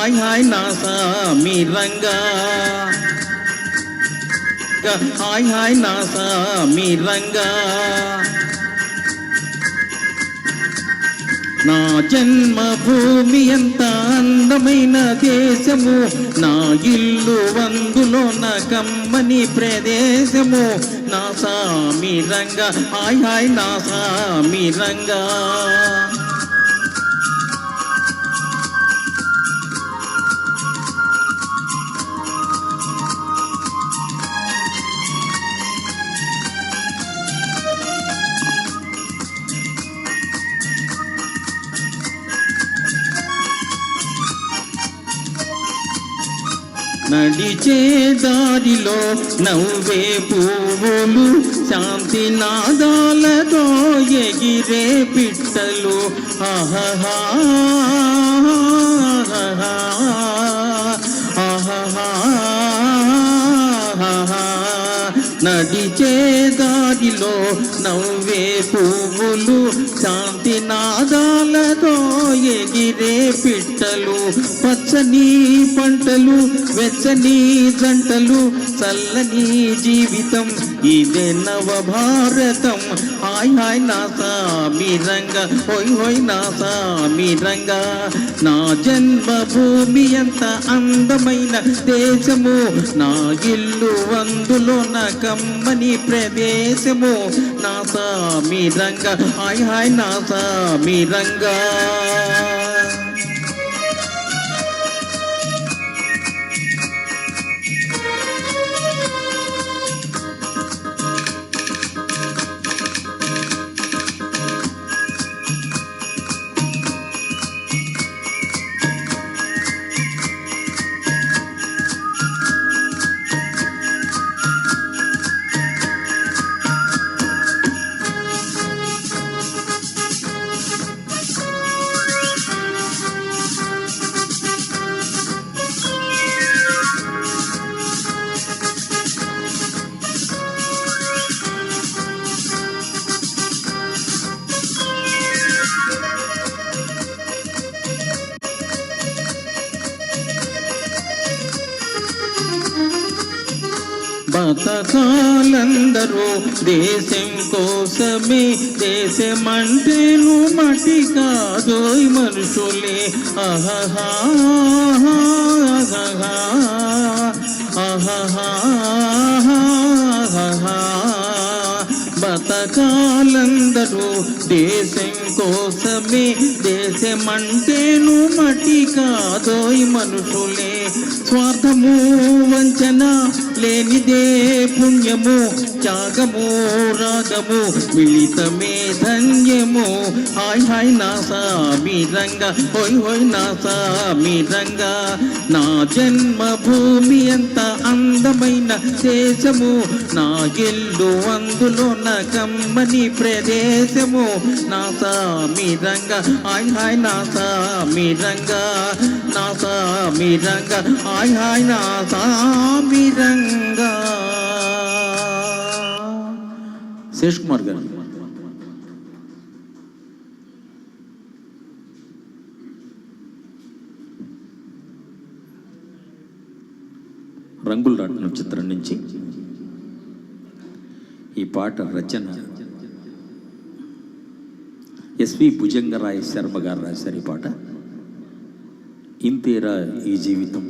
Hi hi నా సామి Ranga, hi hi నా సామి రంగా. నా జన్మభూమి ఎంత అందమైన దేశము, నా ఇల్లు అందులో నా కమ్మని ప్రదేశము. నా సామి రంగా, హాయ్ హాయ్ నా సామి రంగా. నడిచే దారిలో నవ్వే పువ్వులు, శాంతి నాదాలతో ఎగిరే పిట్టలు. ఆహా నడిచే దారిలో నవ్వే పువ్వులు, శాంతి నాదాలతో ఎగిరే పిట్టలు. పచ్చని పంటలు, వెచ్చని జంటలు, చల్లని జీవితం, ఇదే నవ భారతం. హాయ్ హాయ్ నా సామి రంగా, హోయ్ హోయ్ నా సామి రంగా. నా జన్మభూమి ఎంత అందమైన దేశము, నా ఇల్లు అందులో నా కమ్మని ప్రదేశము. నా సామి రంగా, హాయ్ హాయ్ నా సామి రంగా. బతకాలందరూ దేశం కోసమే, దేశమంటేను మటి కాదోయ్ మనుషులే. ఆహా బతకాలందరూ దేశం కోసమే, దేశమంటేను మటి కాదోయ్ మనుషులే. స్వార్థము వంచన లేనిదే పుణ్యము, త్యాగము రాగము, మిళితమే ధన్యము. హాయ్ హాయ్ నా సామి రంగా, హోయ్ హోయ్ నా సామి రంగా. నా జన్మభూమి ఎంత అందమైన దేశము, నా ఇల్లు అందులో నా కమ్మని ప్రదేశము. నా సామి రంగా, హాయ్ హాయ్ నా సామి రంగా. నా సామి రంగా, హాయ్ హాయ్ నా సామి రంగా. శేష్ కుమార్ గారు. రంగుల రాట్నం చిత్రం నుంచి ఈ పాట రచన ఎస్వి భుజంగరాయ శర్మ గారు రాశారు. ఈ పాట ఇంతేరా ఈ జీవితం.